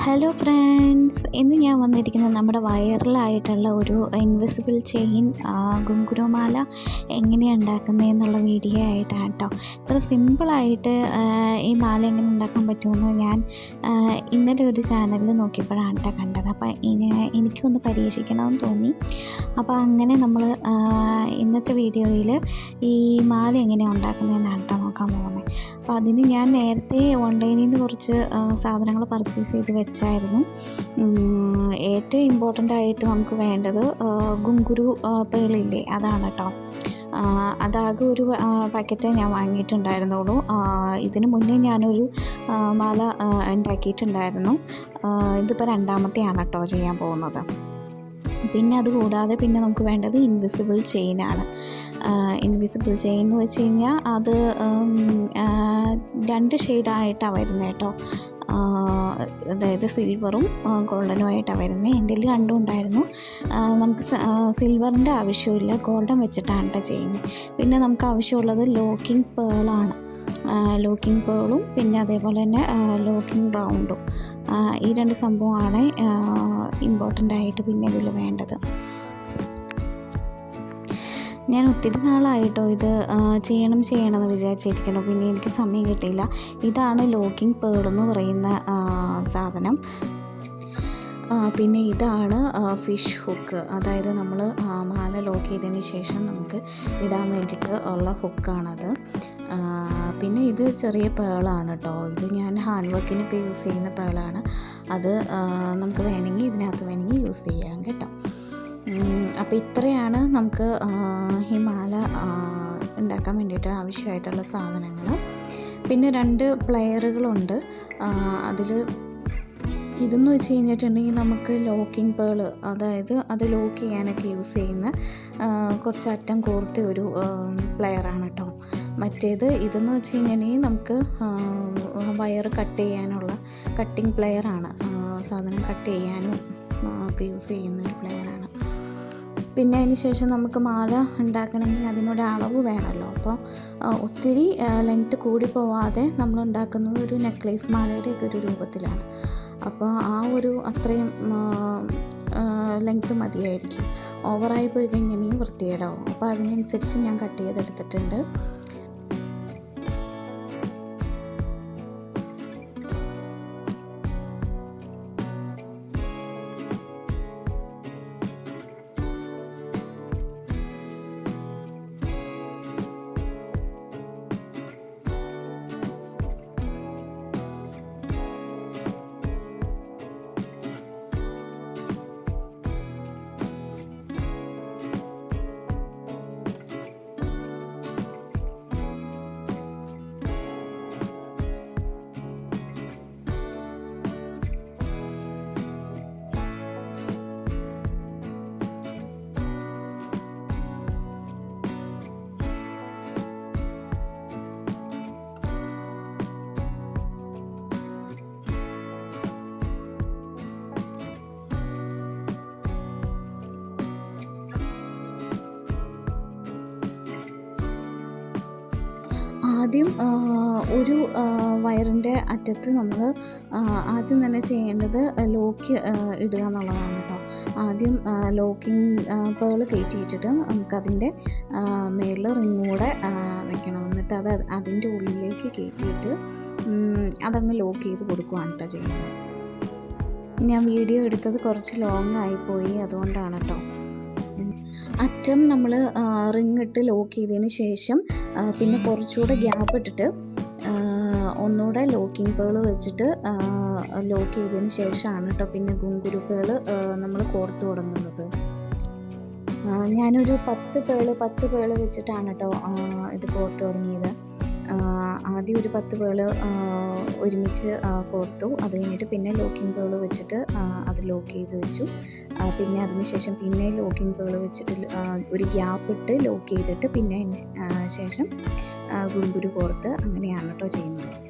Hello friends, ഇന്ന് ഞാൻ വന്നിരിക്കുന്നത് നമ്മുടെ വൈറലായിട്ടുള്ള ഒരു ഇൻവിസിബിൾ ചെയിൻ ഗുങ്കുരുമാല എങ്ങനെയാണ് ഉണ്ടാക്കുന്നതെന്നുള്ള വീഡിയോ ആയിട്ടാണ് കേട്ടോ. ഇത്ര സിമ്പിളായിട്ട് ഈ മാല എങ്ങനെ ഉണ്ടാക്കാൻ പറ്റുമെന്ന് ഞാൻ ഇന്നലെ ഒരു ചാനലിൽ നോക്കിയപ്പോഴാണ് കേട്ടോ കണ്ടത്. അപ്പോൾ എനിക്കൊന്ന് പരീക്ഷിക്കണമെന്ന് തോന്നി. അപ്പോൾ അങ്ങനെ നമ്മൾ ഇന്നത്തെ വീഡിയോയിൽ ഈ മാല എങ്ങനെയാണ് ഉണ്ടാക്കുന്നതെന്നാണ് കേട്ടോ നോക്കാൻ പോകുന്നത്. അപ്പോൾ അതിന് ഞാൻ നേരത്തെ ഓൺലൈനിൽ നിന്ന് കുറച്ച് സാധനങ്ങൾ പർച്ചേസ് ചെയ്ത് വെച്ചായിരുന്നു. ഏറ്റവും ഇമ്പോർട്ടൻ്റ് ആയിട്ട് നമുക്ക് വേണ്ടത് ഗുങ്കുരു പേളില്ലേ, അതാണ് കേട്ടോ. അതാകെ ഒരു പാക്കറ്റ് ഞാൻ വാങ്ങിയിട്ടുണ്ടായിരുന്നുള്ളൂ. ഇതിന് മുന്നേ ഞാനൊരു മാല ഉണ്ടാക്കിയിട്ടുണ്ടായിരുന്നു. ഇതിപ്പോൾ രണ്ടാമത്തെയാണ് കേട്ടോ ചെയ്യാൻ പോകുന്നത്. പിന്നെ അതുകൂടാതെ പിന്നെ നമുക്ക് വേണ്ടത് ഇൻവിസിബിൾ ചെയിനാണ്. ഇൻവിസിബിൾ ചെയിൻ എന്ന് വെച്ച് കഴിഞ്ഞാൽ അത് 2 ഷെയ്ഡായിട്ടാണ് വരുന്നത് കേട്ടോ. അതായത് സിൽവറും ഗോൾഡനും ആയിട്ടാണ് വരുന്നത്. എൻ്റെ കയ്യിൽ രണ്ടും ഉണ്ടായിരുന്നു. നമുക്ക് സിൽവറിൻ്റെ ആവശ്യമില്ല, ഗോൾഡൻ വെച്ചിട്ടാണ് കേട്ടോ ചെയ്യുന്നത്. പിന്നെ നമുക്ക് ആവശ്യമുള്ളത് ലോക്കിംഗ് പേളാണ്. ലോക്കിംഗ് പേളും പിന്നെ അതേപോലെ തന്നെ ലോക്കിംഗ് റൗണ്ടും, ഈ 2 സംഭവമാണ് ഇമ്പോർട്ടൻ്റ് ആയിട്ട് പിന്നെ ഇതിൽ വേണ്ടത്. ഞാൻ ഒത്തിരി നാളായിട്ടോ ഇത് ചെയ്യണമെന്ന് വിചാരിച്ചിരിക്കണം. പിന്നെ എനിക്ക് സമയം കിട്ടിയില്ല. ഇതാണ് ലോക്കിംഗ് പേൾ എന്ന് പറയുന്ന സാധനം. പിന്നെ ഇതാണ് ഫിഷ് ഹുക്ക്, അതായത് നമ്മൾ മാല ലോക്ക് ചെയ്തതിന് ശേഷം നമുക്ക് ഇടാൻ വേണ്ടിയിട്ട് ഉള്ള ഹുക്കാണത്. പിന്നെ ഇത് ചെറിയ പേളാണ് കേട്ടോ. ഇത് ഞാൻ ഹാൻഡ് വർക്കിനൊക്കെ യൂസ് ചെയ്യുന്ന പേളാണ്. അത് നമുക്ക് വേണമെങ്കിൽ ഇതിനകത്ത് വേണമെങ്കിൽ യൂസ് ചെയ്യാം കേട്ടോ. അപ്പോൾ ഇത്രയാണ് നമുക്ക് ഈ മാല ഉണ്ടാക്കാൻ വേണ്ടിയിട്ട് ആവശ്യമായിട്ടുള്ള സാധനങ്ങൾ. പിന്നെ 2 പ്ലെയറുകളുണ്ട്. അതിൽ ഇതെന്ന് വെച്ച് കഴിഞ്ഞിട്ടുണ്ടെങ്കിൽ നമുക്ക് ലോക്കിംഗ് പേള്, അതായത് അത് ലോക്ക് ചെയ്യാനൊക്കെ യൂസ് ചെയ്യുന്ന കുറച്ച് അറ്റം കോർത്ത ഒരു പ്ലെയറാണ് കേട്ടോ. മറ്റേത് ഇതെന്ന് വെച്ച് കഴിഞ്ഞിട്ടുണ്ടെങ്കിൽ നമുക്ക് വയർ കട്ട് ചെയ്യാനുള്ള കട്ടിംഗ് പ്ലെയറാണ്. സാധനം കട്ട് ചെയ്യാനും ഒക്കെ യൂസ് ചെയ്യുന്ന ഒരു പ്ലെയറാണ്. പിന്നെ അതിന് ശേഷം നമുക്ക് മാല ഉണ്ടാക്കണമെങ്കിൽ അതിനൊരു അളവ് വേണമല്ലോ. അപ്പോൾ ഒത്തിരി ലെങ്ത്ത് കൂടി പോവാതെ നമ്മൾ ഉണ്ടാക്കുന്നത് ഒരു നെക്ലേസ് മാലയുടെയൊക്കെ ഒരു രൂപത്തിലാണ്. അപ്പോൾ ആ ഒരു അത്രയും ലെങ്ത്ത് മതിയായിരിക്കും. ഓവറായി പോയി കഴിഞ്ഞാൽ വൃത്തികേടാവും. അപ്പോൾ അതിനനുസരിച്ച് ഞാൻ കട്ട് ചെയ്തെടുത്തിട്ടുണ്ട്. ആദ്യം ഒരു വയറിൻ്റെ അറ്റത്ത് നമ്മൾ ആദ്യം തന്നെ ചെയ്യേണ്ടത് ലോക്ക് ഇടുക എന്നുള്ളതാണ് കേട്ടോ. ആദ്യം ലോക്കിംഗ് പേള് കയറ്റിയിട്ടിട്ട് നമുക്കതിൻ്റെ മേളിൽ റിങ്ങൂടെ വെക്കണം. എന്നിട്ട് അത് അതിൻ്റെ ഉള്ളിലേക്ക് കയറ്റിയിട്ട് അതങ്ങ് ലോക്ക് ചെയ്ത് കൊടുക്കുകയാണ് കേട്ടോ ചെയ്യുന്നത്. ഞാൻ വീഡിയോ എടുത്തത് കുറച്ച് ലോങ് ആയിപ്പോയി, അതുകൊണ്ടാണ് കേട്ടോ. അറ്റം നമ്മൾ റിങ് ഇട്ട് ലോക്ക് ചെയ്തതിന് ശേഷം പിന്നെ കുറച്ചുകൂടെ ഗ്യാപ്പ് ഇട്ടിട്ട് ഒന്നുകൂടെ ലോക്കിംഗ് പേള് വെച്ചിട്ട് ലോക്ക് ചെയ്തതിന് ശേഷമാണ് കേട്ടോ പിന്നെ ഗുങ്കുരു പേള് നമ്മൾ കോർത്ത് തുടങ്ങുന്നത്. ഞാനൊരു 10 പേള് വെച്ചിട്ടാണ് കേട്ടോ ഇത് കോർത്ത് തുടങ്ങിയത്. ആദ്യം ഒരു 10 പേള് ഒരുമിച്ച് കോർത്തു. അത് കഴിഞ്ഞിട്ട് പിന്നെ ലോക്കിംഗ് പേള് വെച്ചിട്ട് അത് ലോക്ക് ചെയ്ത് വെച്ചു. പിന്നെ അതിനുശേഷം പിന്നെ ലോക്കിംഗ് പേള് വെച്ചിട്ട് ഒരു ഗ്യാപ്പ് ഇട്ട് ലോക്ക് ചെയ്തിട്ട് പിന്നെ ശേഷം ഗുങ്കുരു കോർത്ത് അങ്ങനെയാണ് കേട്ടോ ചെയ്യുന്നത്.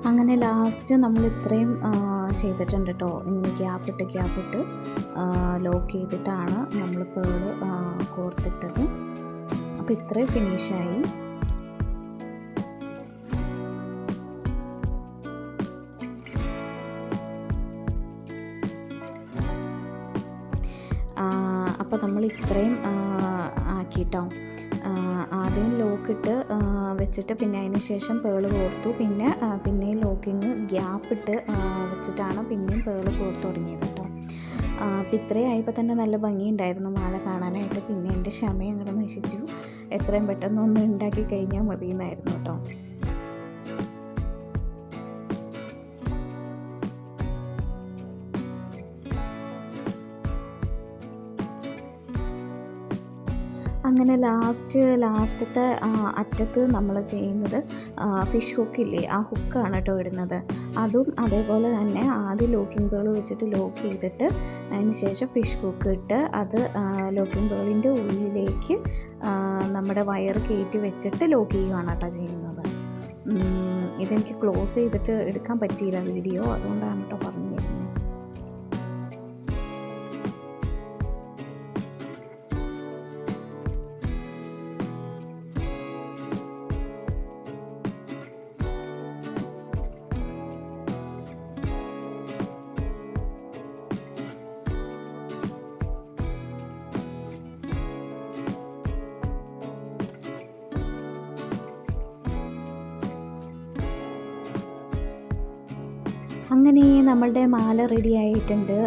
അങ്ങനെ ലാസ്റ്റ് നമ്മൾ ഇത്രയും ചെയ്തിട്ടുണ്ട് കേട്ടോ. ഇങ്ങനെ ഗ്യാപ്പിട്ട് ലോക്ക് ചെയ്തിട്ടാണ് നമ്മൾ പേള് കോർത്തിട്ടത്. അപ്പോൾ ഇത്രയും ഫിനിഷായി. അപ്പോൾ നമ്മൾ ഇത്രയും ആക്കിയിട്ടോ. ആദ്യം ലോക്കിട്ട് വെച്ചിട്ട് പിന്നെ അതിന് ശേഷം പേള് കോർത്തു. പിന്നെയും ലോക്കിങ് ഗ്യാപ്പിട്ട് വെച്ചിട്ടാണ് പിന്നെയും പേള് കോർത്ത് തുടങ്ങിയത് കേട്ടോ. അപ്പോൾ ഇത്രയായപ്പോൾ തന്നെ നല്ല ഭംഗിയുണ്ടായിരുന്നു മാല കാണാനായിട്ട്. പിന്നെ എൻ്റെ ക്ഷമയും അങ്ങോട്ട് നശിച്ചു. എത്രയും പെട്ടെന്ന് ഒന്ന് ഉണ്ടാക്കി കഴിഞ്ഞാൽ മതി എന്നായിരുന്നു കേട്ടോ. അങ്ങനെ ലാസ്റ്റത്തെ അറ്റത്ത് നമ്മൾ ചെയ്യുന്നത് ഫിഷ് ഹുക്കില്ലേ, ആ ഹുക്കാണ് കേട്ടോ ഇടുന്നത്. അതും അതേപോലെ തന്നെ ആദ്യം ലോക്കിംഗ് പേൾ വെച്ചിട്ട് ലോക്ക് ചെയ്തിട്ട് അതിന് ശേഷം ഫിഷ് ഹുക്ക് ഇട്ട് അത് ലോക്കിംഗ് പേളിൻ്റെ ഉള്ളിലേക്ക് നമ്മുടെ വയർ കയറ്റി വെച്ചിട്ട് ലോക്ക് ചെയ്യുകയാണ് കേട്ടോ ചെയ്യുന്നത്. ഇതെനിക്ക് ക്ലോസ് ചെയ്തിട്ട് എടുക്കാൻ പറ്റിയില്ല വീഡിയോ, അതുകൊണ്ടാണ് കേട്ടോ പറഞ്ഞു തരുന്നത്. അങ്ങനെ നമ്മളുടെ മാല റെഡി ആയിട്ടുണ്ട്.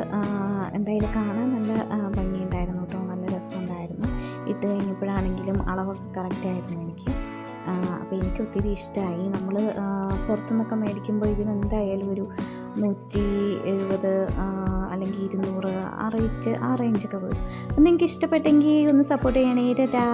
എന്തായാലും കാണാൻ നല്ല ഭംഗിയുണ്ടായിരുന്നു കേട്ടോ, നല്ല രസമുണ്ടായിരുന്നു. ഇട്ട് കഴിഞ്ഞപ്പോഴാണെങ്കിലും അളവൊക്കെ കറക്റ്റായിരുന്നു എനിക്ക്. അപ്പോൾ എനിക്ക് ഒത്തിരി ഇഷ്ടമായി. നമ്മൾ പുറത്തുനിന്നൊക്കെ മേടിക്കുമ്പോൾ ഇതിനെന്തായാലും ഒരു 170 അല്ലെങ്കിൽ 200 ആ റേഞ്ചൊക്കെ വരും. അപ്പം നിങ്ങൾക്ക് ഇഷ്ടപ്പെട്ടെങ്കിൽ ഒന്ന് സപ്പോർട്ട് ചെയ്യണേ. ടാറ്റാ.